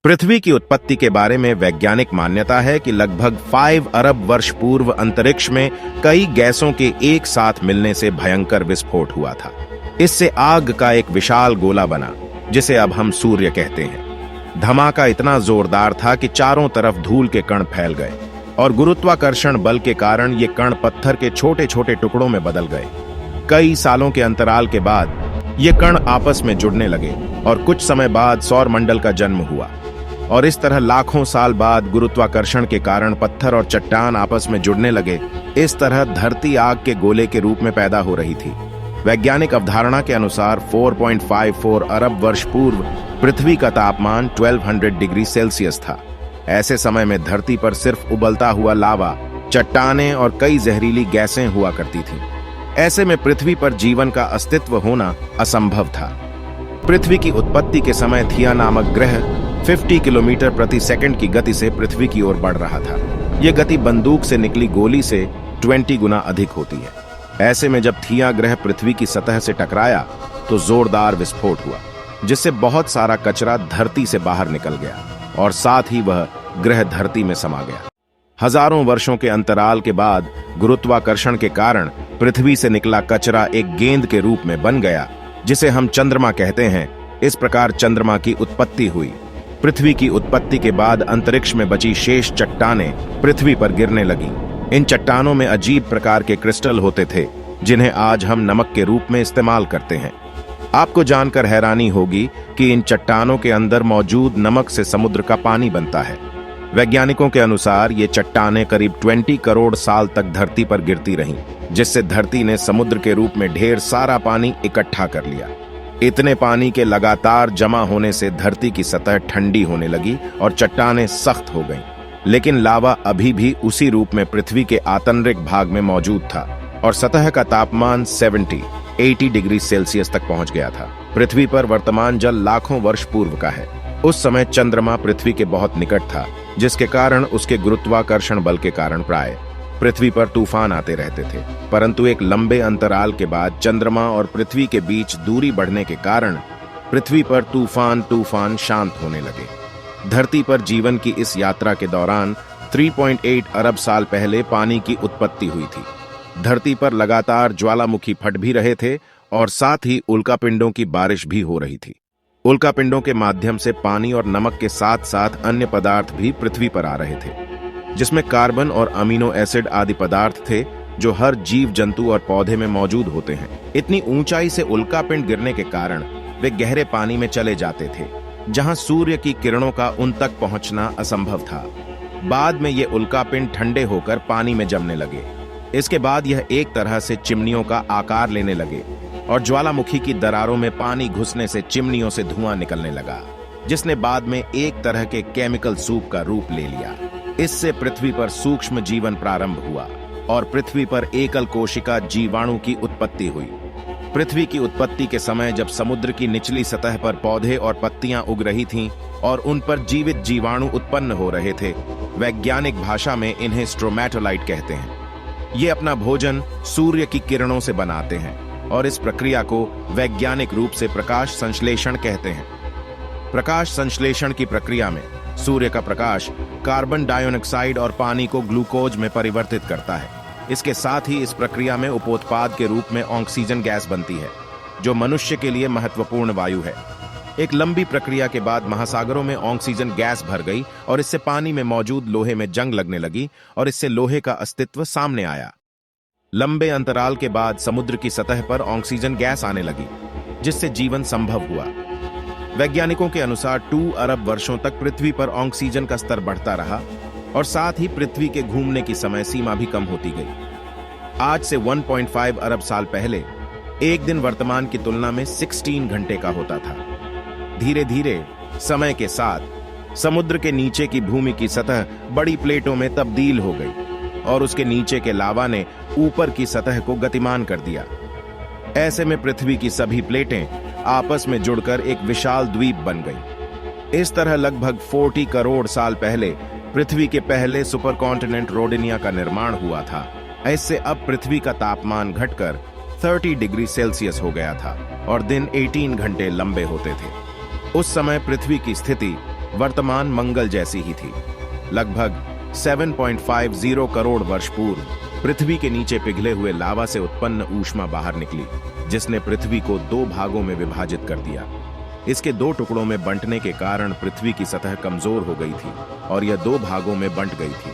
पृथ्वी की उत्पत्ति के बारे में वैज्ञानिक मान्यता है कि लगभग 5 अरब वर्ष पूर्व अंतरिक्ष में कई गैसों के एक साथ मिलने से भयंकर विस्फोट हुआ था। इससे आग का एक विशाल गोला बना, जिसे अब हम सूर्य कहते हैं। धमाका इतना जोरदार था कि चारों तरफ धूल के कण फैल गए और गुरुत्वाकर्षण बल के कारण ये कण पत्थर के छोटे छोटे टुकड़ों में बदल गए। कई सालों के अंतराल के बाद ये कण आपस में जुड़ने लगे और कुछ समय बाद सौर मंडल का जन्म हुआ। और इस तरह लाखों साल बाद गुरुत्वाकर्षण के कारण पत्थर और चट्टान आपस में जुड़ने लगे। इस तरह धरती आग के गोले के रूप में पैदा हो रही थी। वैज्ञानिक अवधारणा के अनुसार 4.54 अरब वर्ष पूर्व पृथ्वी का तापमान 1200 डिग्री सेल्सियस था। ऐसे समय में धरती पर सिर्फ उबलता हुआ लावा, चट्टानें और कई जहरीली गैसें हुआ करती थीं। ऐसे में पृथ्वी पर जीवन का अस्तित्व होना असंभव था। पृथ्वी की उत्पत्ति के समय थिया नामक ग्रह 50 किलोमीटर प्रति सेकंड की गति से पृथ्वी की ओर बढ़ रहा था। यह गति बंदूक से निकली गोली से 20 गुना अधिक होती है। ऐसे में जब थिया ग्रह पृथ्वी की सतह से टकराया तो जोरदार विस्फोट हुआ, जिससे बहुत सारा कचरा धरती से बाहर निकल गया और साथ ही वह ग्रह धरती में समा गया। हजारों वर्षों के अंतराल के बाद गुरुत्वाकर्षण के कारण पृथ्वी से निकला कचरा एक गेंद के रूप में बन गया, जिसे हम चंद्रमा कहते हैं। इस प्रकार चंद्रमा की उत्पत्ति हुई। पृथ्वी की उत्पत्ति के बाद अंतरिक्ष में बची शेष चट्टानें पृथ्वी पर गिरने लगीं। इन चट्टानों में अजीब प्रकार के क्रिस्टल होते थे, जिन्हें आज हम नमक के रूप में इस्तेमाल करते हैं। आपको जानकर हैरानी होगी कि इन चट्टानों के अंदर मौजूद नमक से समुद्र का पानी बनता है। वैज्ञानिकों के अनुसार ये चट्टानें करीब 20 करोड़ साल तक धरती पर गिरती रहीं, जिससे धरती ने समुद्र के रूप में ढेर सारा पानी इकट्ठा कर लिया। इतने पानी के लगातार जमा होने से धरती की सतह ठंडी होने लगी और चट्टानें सख्त हो गईं। लेकिन लावा अभी भी उसी रूप में पृथ्वी के आंतरिक भाग में मौजूद था और सतह का तापमान 80 डिग्री सेल्सियस तक पहुंच गया था। पृथ्वी पर वर्तमान जल लाखों वर्ष पूर्व का है। उस समय चंद्रमा पृथ्वी के बहुत निकट था, जिसके कारण उसके गुरुत्वाकर्षण बल के कारण प्राय पृथ्वी पर तूफान आते रहते थे। परंतु एक लंबे अंतराल के बाद चंद्रमा और पृथ्वी के बीच दूरी बढ़ने के कारण पृथ्वी पर तूफान शांत होने लगे। धरती पर जीवन की इस यात्रा के दौरान 3.8 अरब साल पहले पानी की उत्पत्ति हुई थी। धरती पर लगातार ज्वालामुखी फट भी रहे थे और साथ ही उल्कापिंडों की बारिश भी हो रही थी। उल्कापिंडों के माध्यम से पानी और नमक के साथ साथ अन्य पदार्थ भी पृथ्वी पर आ रहे थे, जिसमें कार्बन और अमीनो एसिड आदि पदार्थ थे जो हर जीव जंतु और पौधे में मौजूद होते हैं। इतनी ऊंचाई से उल्कापिंड गिरने के कारण वे गहरे पानी में चले जाते थे, जहां सूर्य की किरणों का उन तक पहुंचना असंभव था। बाद में ये उल्कापिंड ठंडे होकर पानी में जमने लगे। इसके बाद यह एक तरह से चिमनियों का आकार लेने लगे और ज्वालामुखी की दरारों में पानी घुसने से चिमनियों से धुआं निकलने लगा, जिसने बाद में एक तरह के केमिकल सूप का रूप ले लिया। इससे पृथ्वी पर सूक्ष्म जीवन प्रारंभ हुआ और पृथ्वी पर एकल कोशिका जीवाणु की उत्पत्ति हुई। पृथ्वी की उत्पत्ति के समय जब समुद्र की निचली सतह पर पौधे और पत्तियां उग रही थीं और उन पर जीवित जीवाणु उत्पन्न हो रहे थे, वैज्ञानिक भाषा में इन्हें स्ट्रोमैटोलाइट कहते हैं। ये अपना भोजन सूर्य की किरणों से बनाते हैं और इस प्रक्रिया को वैज्ञानिक रूप से प्रकाश संश्लेषण कहते हैं। प्रकाश संश्लेषण की प्रक्रिया में सूर्य का प्रकाश कार्बन डाइऑक्साइड और पानी को ग्लूकोज में परिवर्तित करता है। इसके साथ ही इस प्रक्रिया में उपोत्पाद के रूप में ऑक्सीजन गैस बनती है, जो मनुष्य के लिए महत्वपूर्ण वायु है। एक लंबी प्रक्रिया के बाद महासागरों में ऑक्सीजन गैस भर गई और इससे पानी में मौजूद लोहे में जंग लगने लगी और इससे लोहे का अस्तित्व सामने आया। लंबे अंतराल के बाद समुद्र की सतह पर ऑक्सीजन गैस आने लगी, जिससे जीवन संभव हुआ। वैज्ञानिकों के अनुसार 2 अरब वर्षों तक पृथ्वी पर ऑक्सीजन का स्तर बढ़ता रहा और साथ ही पृथ्वी के घूमने की समय सीमा भी कम होती गई। आज से 1.5 अरब साल पहले एक दिन वर्तमान की तुलना में 16 घंटे का होता था। धीरे धीरे समय के साथ समुद्र के नीचे की भूमि की सतह बड़ी प्लेटों में तब्दील हो गई और उसके नीचे के लावा ने ऊपर की सतह को गतिमान कर दिया। ऐसे में पृथ्वी की सभी प्लेटें आपस में जुड़कर एक विशाल द्वीप बन गई। इस तरह लगभग 40 करोड़ साल पहले पृथ्वी के पहले सुपरकॉन्टिनेंट रोडेनिया का निर्माण हुआ था। इससे अब पृथ्वी का तापमान घटकर 30 डिग्री सेल्सियस हो गया था और दिन 18 घंटे लंबे होते थे। उस समय पृथ्वी की स्थिति वर्तमान मंगल जैसी ही थी। लगभग 7.50 करोड़ वर्ष पूर्व पृथ्वी के नीचे पिघले हुए लावा से उत्पन्न ऊष्मा बाहर निकली, जिसने पृथ्वी को 2 भागों में विभाजित कर दिया। इसके 2 टुकड़ों में बंटने के कारण पृथ्वी की सतह कमजोर हो गई थी और यह 2 भागों में बंट गई थी,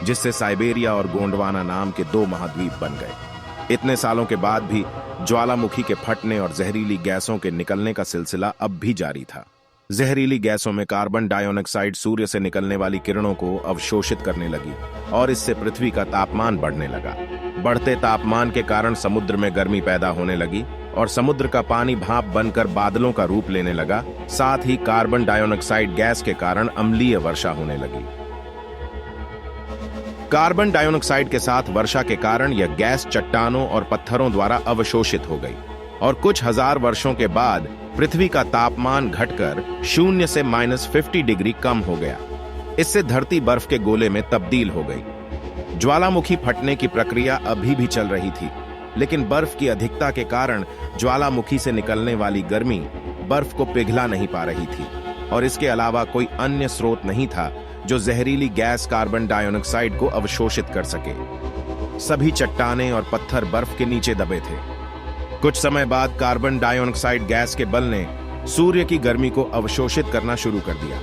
जिससे साइबेरिया और गोंडवाना नाम के 2 महाद्वीप बन गए। इतने सालों के बाद भी ज्वालामुखी के फटने और जहरीली गैसों के निकलने का सिलसिला अब भी जारी था। जहरीली गैसों में कार्बन डाइऑक्साइड सूर्य से निकलने वाली किरणों को अवशोषित करने लगी और इससे पृथ्वी का तापमान बढ़ने लगा। बढ़ते तापमान के कारण समुद्र में गर्मी पैदा होने लगी और समुद्र का पानी भाप बनकर बादलों का रूप लेने लगा। साथ ही कार्बन डाइऑक्साइड गैस के कारण अम्लीय वर्षा होने लगी। कार्बन डाइऑक्साइड के साथ वर्षा के कारण यह गैस चट्टानों और पत्थरों द्वारा अवशोषित हो गई और कुछ हजार वर्षों के बाद पृथ्वी का तापमान घटकर 0 से -50 डिग्री कम हो गया। इससे धरती बर्फ के गोले में तब्दील हो गई। ज्वालामुखी फटने की प्रक्रिया अभी भी चल रही थी, लेकिन बर्फ की अधिकता के कारण ज्वालामुखी से निकलने वाली गर्मी बर्फ को पिघला नहीं पा रही थी और इसके अलावा कोई अन्य स्रोत नहीं था जो जहरीली गैस कार्बन डाइऑक्साइड को अवशोषित कर सके। सभी चट्टानें और पत्थर बर्फ के नीचे दबे थे। कुछ समय बाद कार्बन डाइऑक्साइड गैस के बल ने सूर्य की गर्मी को अवशोषित करना शुरू कर दिया,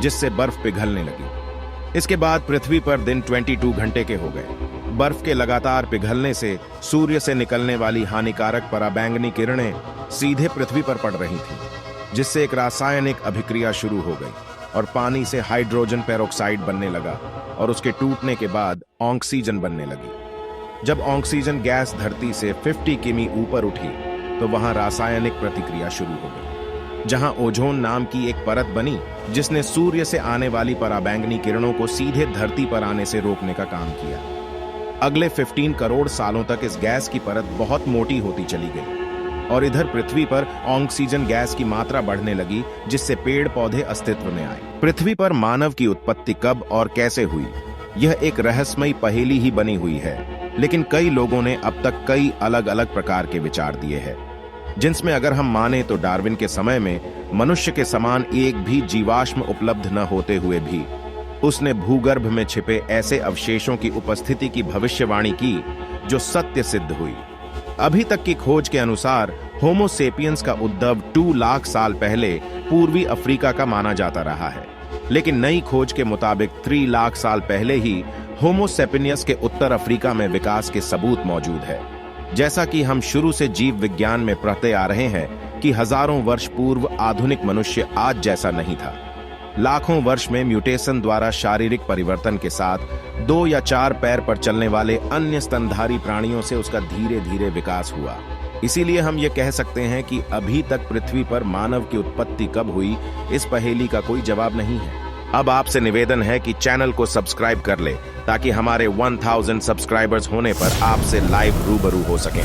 जिससे बर्फ पिघलने लगी। इसके बाद पृथ्वी पर दिन 22 घंटे के हो गए। बर्फ के लगातार पिघलने से सूर्य से निकलने वाली हानिकारक पराबैंगनी किरणें सीधे पृथ्वी पर पड़ रही थीं, जिससे एक रासायनिक अभिक्रिया शुरू हो गई और पानी से हाइड्रोजन पेरोक्साइड बनने लगा और उसके टूटने के बाद ऑक्सीजन बनने लगी। जब ऑक्सीजन गैस धरती से 50 किमी ऊपर उठी तो वहां रासायनिक प्रतिक्रिया शुरू हो गई, जहां ओजोन नाम की एक परत बनी, जिसने सूर्य से आने वाली पराबैंगनी किरणों को सीधे धरती पर आने से रोकने का काम किया। अगले 15 करोड़ सालों तक इस गैस की परत बहुत मोटी होती चली गई और इधर पृथ्वी पर ऑक्सीजन गैस की मात्रा बढ़ने लगी, जिससे पेड़ पौधे अस्तित्व में आए। पृथ्वी पर मानव की उत्पत्ति कब और कैसे हुई, यह एक रहस्यमयी पहेली ही बनी हुई है, लेकिन कई लोगों ने अब तक कई अलग अलग प्रकार के विचार दिए हैं, जिनमें अगर हम माने तो डार्विन के समय में मनुष्य के समान एक भी जीवाश्म उपलब्ध न होते हुए भी उसने भूगर्भ में छिपे ऐसे अवशेषों की उपस्थिति की भविष्यवाणी की जो सत्य सिद्ध हुई। अभी तक की खोज के अनुसार होमो सेपियंस का उद्भव 2 लाख साल पहले पूर्वी अफ्रीका का माना जाता रहा है, लेकिन नई खोज के मुताबिक 3 लाख साल पहले ही होमो सेपियंस के उत्तर अफ्रीका में विकास के सबूत मौजूद है। जैसा कि हम शुरू से जीव विज्ञान में पढ़ते आ रहे हैं कि हजारों वर्ष पूर्व आधुनिक मनुष्य आज जैसा नहीं था। लाखों वर्ष में म्यूटेशन द्वारा शारीरिक परिवर्तन के साथ 2 या 4 पैर पर चलने वाले अन्य स्तनधारी प्राणियों से उसका धीरे धीरे विकास हुआ। इसीलिए हम ये कह सकते हैं कि अभी तक पृथ्वी पर मानव की उत्पत्ति कब हुई, इस पहेली का कोई जवाब नहीं है। अब आपसे निवेदन है कि चैनल को सब्सक्राइब कर ले ताकि हमारे 1000 सब्सक्राइबर्स होने पर आपसे लाइव रूबरू हो सकें।